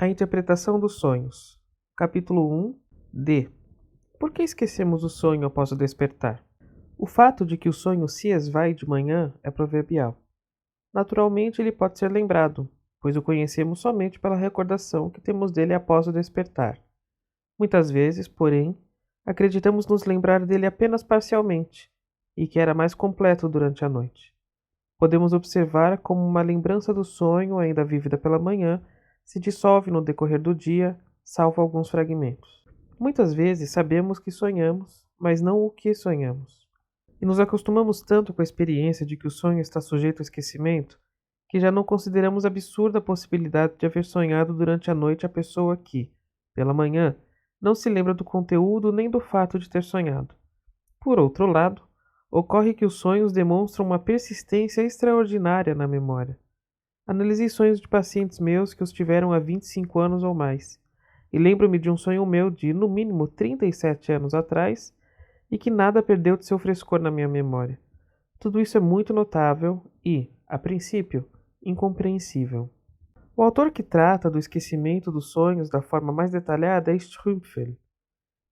A interpretação dos sonhos. Capítulo 1. D. Por que esquecemos o sonho após o despertar? O fato de que o sonho se esvai de manhã é proverbial. Naturalmente, ele pode ser lembrado, pois o conhecemos somente pela recordação que temos dele após o despertar. Muitas vezes, porém, acreditamos nos lembrar dele apenas parcialmente, e que era mais completo durante a noite. Podemos observar como uma lembrança do sonho, ainda vívida pela manhã, se dissolve no decorrer do dia, salvo alguns fragmentos. Muitas vezes sabemos que sonhamos, mas não o que sonhamos. E nos acostumamos tanto com a experiência de que o sonho está sujeito ao esquecimento, que já não consideramos absurda a possibilidade de haver sonhado durante a noite a pessoa que, pela manhã, não se lembra do conteúdo nem do fato de ter sonhado. Por outro lado, ocorre que os sonhos demonstram uma persistência extraordinária na memória. Analisei sonhos de pacientes meus que os tiveram há 25 anos ou mais, e lembro-me de um sonho meu de, no mínimo, 37 anos atrás, e que nada perdeu de seu frescor na minha memória. Tudo isso é muito notável e, a princípio, incompreensível. O autor que trata do esquecimento dos sonhos da forma mais detalhada é Strümpfel.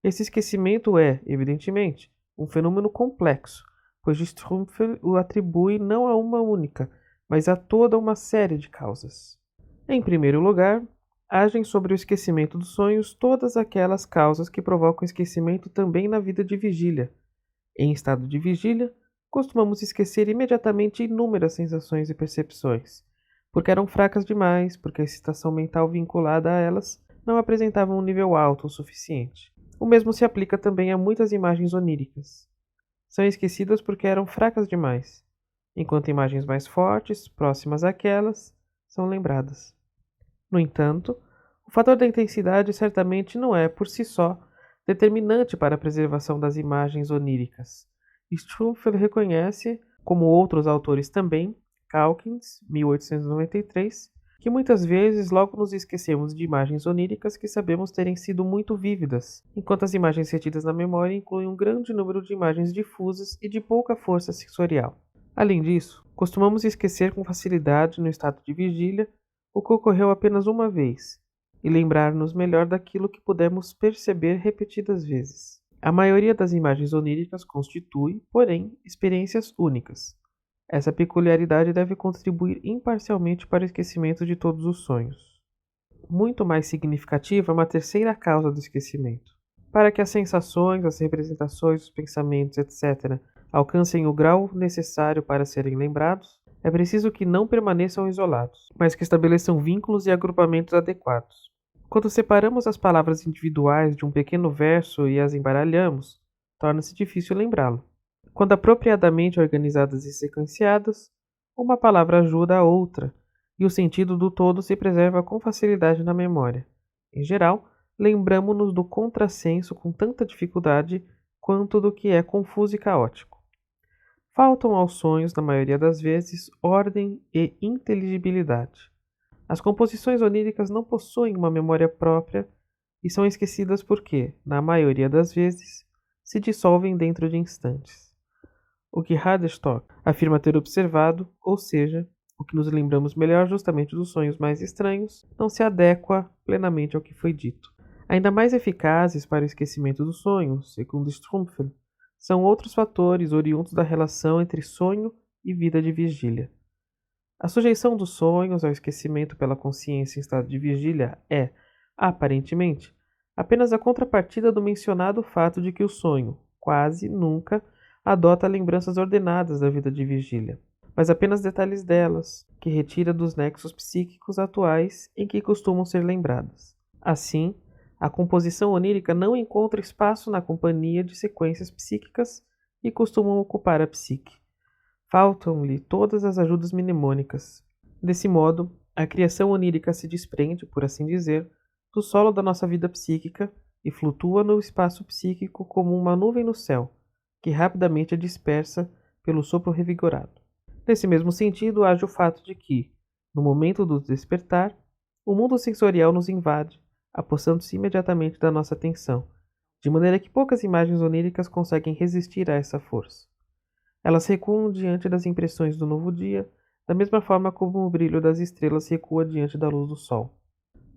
Esse esquecimento é, evidentemente, um fenômeno complexo, pois Strümpfel o atribui não a uma única, mas a toda uma série de causas. Em primeiro lugar, agem sobre o esquecimento dos sonhos todas aquelas causas que provocam esquecimento também na vida de vigília. Em estado de vigília, costumamos esquecer imediatamente inúmeras sensações e percepções, porque eram fracas demais, porque a excitação mental vinculada a elas não apresentava um nível alto o suficiente. O mesmo se aplica também a muitas imagens oníricas. São esquecidas porque eram fracas demais, enquanto imagens mais fortes, próximas àquelas, são lembradas. No entanto, o fator da intensidade certamente não é, por si só, determinante para a preservação das imagens oníricas. Strümpfel reconhece, como outros autores também, Calkins, 1893, que muitas vezes logo nos esquecemos de imagens oníricas que sabemos terem sido muito vívidas, enquanto as imagens retidas na memória incluem um grande número de imagens difusas e de pouca força sensorial. Além disso, costumamos esquecer com facilidade, no estado de vigília, o que ocorreu apenas uma vez, e lembrar-nos melhor daquilo que pudemos perceber repetidas vezes. A maioria das imagens oníricas constitui, porém, experiências únicas. Essa peculiaridade deve contribuir imparcialmente para o esquecimento de todos os sonhos. Muito mais significativa é uma terceira causa do esquecimento. Para que as sensações, as representações, os pensamentos, etc., alcancem o grau necessário para serem lembrados, é preciso que não permaneçam isolados, mas que estabeleçam vínculos e agrupamentos adequados. Quando separamos as palavras individuais de um pequeno verso e as embaralhamos, torna-se difícil lembrá-lo. Quando apropriadamente organizadas e sequenciadas, uma palavra ajuda a outra, e o sentido do todo se preserva com facilidade na memória. Em geral, lembramo-nos do contrassenso com tanta dificuldade quanto do que é confuso e caótico. Faltam aos sonhos, na maioria das vezes, ordem e inteligibilidade. As composições oníricas não possuem uma memória própria e são esquecidas porque, na maioria das vezes, se dissolvem dentro de instantes. O que Haderstock afirma ter observado, ou seja, o que nos lembramos melhor justamente dos sonhos mais estranhos, não se adequa plenamente ao que foi dito. Ainda mais eficazes para o esquecimento dos sonhos, segundo Strümpfel, são outros fatores oriundos da relação entre sonho e vida de vigília. A sujeição dos sonhos ao esquecimento pela consciência em estado de vigília é, aparentemente, apenas a contrapartida do mencionado fato de que o sonho, quase nunca, adota lembranças ordenadas da vida de vigília, mas apenas detalhes delas, que retira dos nexos psíquicos atuais em que costumam ser lembradas. Assim, a composição onírica não encontra espaço na companhia de sequências psíquicas que costumam ocupar a psique. Faltam-lhe todas as ajudas mnemônicas. Desse modo, a criação onírica se desprende, por assim dizer, do solo da nossa vida psíquica e flutua no espaço psíquico como uma nuvem no céu, que rapidamente é dispersa pelo sopro revigorado. Nesse mesmo sentido, age o fato de que, no momento do despertar, o mundo sensorial nos invade, apossando-se imediatamente da nossa atenção, de maneira que poucas imagens oníricas conseguem resistir a essa força. Elas recuam diante das impressões do novo dia, da mesma forma como o brilho das estrelas recua diante da luz do sol.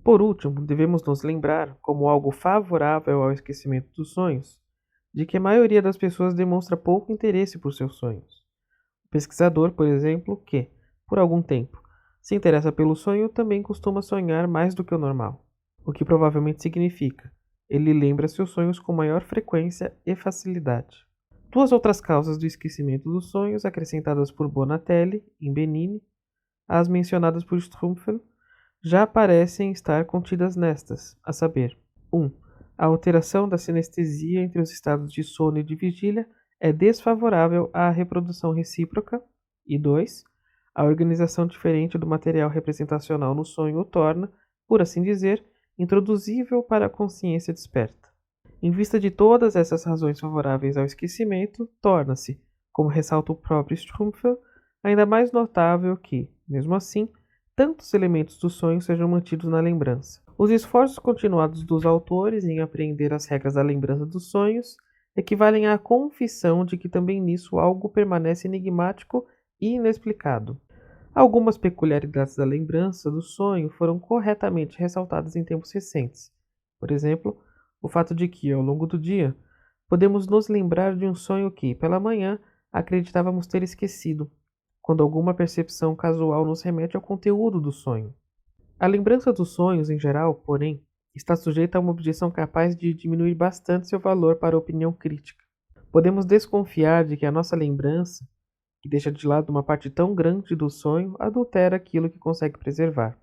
Por último, devemos nos lembrar, como algo favorável ao esquecimento dos sonhos, de que a maioria das pessoas demonstra pouco interesse por seus sonhos. O pesquisador, por exemplo, que, por algum tempo, se interessa pelo sonho, também costuma sonhar mais do que o normal, o que provavelmente significa ele lembra seus sonhos com maior frequência e facilidade. Duas outras causas do esquecimento dos sonhos, acrescentadas por Bonatelli, em Benini, as mencionadas por Strumpfel, já parecem estar contidas nestas, a saber: 1. A alteração da sinestesia entre os estados de sono e de vigília é desfavorável à reprodução recíproca, e 2. A organização diferente do material representacional no sonho o torna, por assim dizer, introduzível para a consciência desperta. Em vista de todas essas razões favoráveis ao esquecimento, torna-se, como ressalta o próprio Strumpfel, ainda mais notável que, mesmo assim, tantos elementos do sonho sejam mantidos na lembrança. Os esforços continuados dos autores em apreender as regras da lembrança dos sonhos equivalem à confissão de que também nisso algo permanece enigmático e inexplicado. Algumas peculiaridades da lembrança do sonho foram corretamente ressaltadas em tempos recentes. Por exemplo, o fato de que, ao longo do dia, podemos nos lembrar de um sonho que, pela manhã, acreditávamos ter esquecido, quando alguma percepção casual nos remete ao conteúdo do sonho. A lembrança dos sonhos, em geral, porém, está sujeita a uma objeção capaz de diminuir bastante seu valor para a opinião crítica. Podemos desconfiar de que a nossa lembrança, que deixa de lado uma parte tão grande do sonho, adultera aquilo que consegue preservar.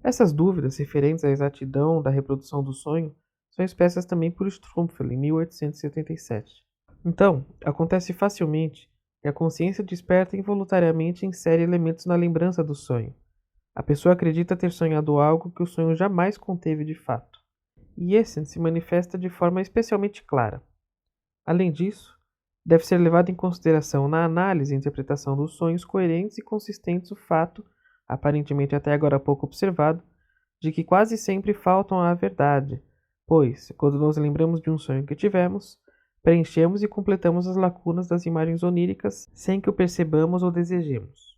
Essas dúvidas referentes à exatidão da reprodução do sonho são expressas também por Strumpfel, em 1877. Então, acontece facilmente que a consciência desperta involuntariamente insere elementos na lembrança do sonho. A pessoa acredita ter sonhado algo que o sonho jamais conteve de fato, e esse se manifesta de forma especialmente clara. Além disso, deve ser levado em consideração na análise e interpretação dos sonhos coerentes e consistentes o fato, aparentemente até agora pouco observado, de que quase sempre faltam à verdade, pois, quando nos lembramos de um sonho que tivemos, preenchemos e completamos as lacunas das imagens oníricas sem que o percebamos ou desejemos.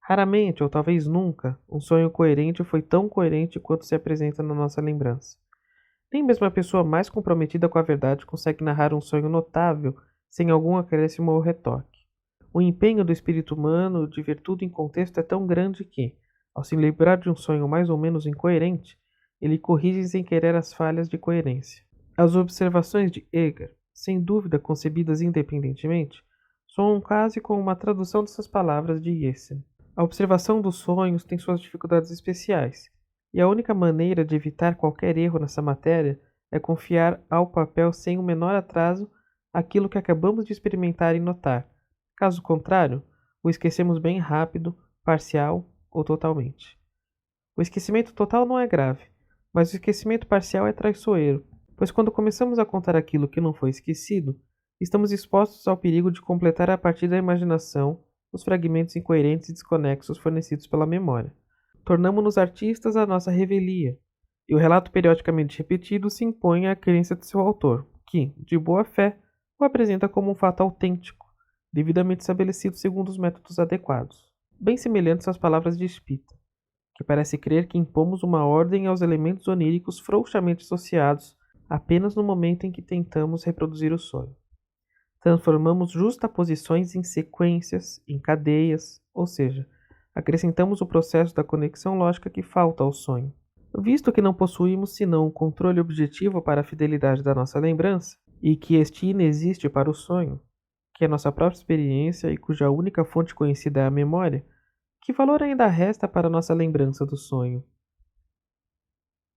Raramente, ou talvez nunca, um sonho coerente foi tão coerente quanto se apresenta na nossa lembrança. Nem mesmo a pessoa mais comprometida com a verdade consegue narrar um sonho notável sem algum acréscimo ou retoque. O empenho do espírito humano de ver tudo em contexto é tão grande que, ao se lembrar de um sonho mais ou menos incoerente, ele corrige sem querer as falhas de coerência. As observações de Eger, sem dúvida concebidas independentemente, soam quase como uma tradução dessas palavras de Jessen. A observação dos sonhos tem suas dificuldades especiais, e a única maneira de evitar qualquer erro nessa matéria é confiar ao papel sem o menor atraso aquilo que acabamos de experimentar e notar. Caso contrário, o esquecemos bem rápido, parcial ou totalmente. O esquecimento total não é grave, mas o esquecimento parcial é traiçoeiro, pois quando começamos a contar aquilo que não foi esquecido, estamos expostos ao perigo de completar a partir da imaginação os fragmentos incoerentes e desconexos fornecidos pela memória. Tornamo-nos artistas à nossa revelia, e o relato periodicamente repetido se impõe à crença de seu autor, que, de boa fé, o apresenta como um fato autêntico, devidamente estabelecido segundo os métodos adequados, bem semelhantes às palavras de Spita, que parece crer que impomos uma ordem aos elementos oníricos frouxamente associados apenas no momento em que tentamos reproduzir o sonho. Transformamos justaposições em sequências, em cadeias, ou seja, acrescentamos o processo da conexão lógica que falta ao sonho. Visto que não possuímos senão um controle objetivo para a fidelidade da nossa lembrança, e que este inexiste para o sonho, que é nossa própria experiência e cuja única fonte conhecida é a memória, que valor ainda resta para a nossa lembrança do sonho?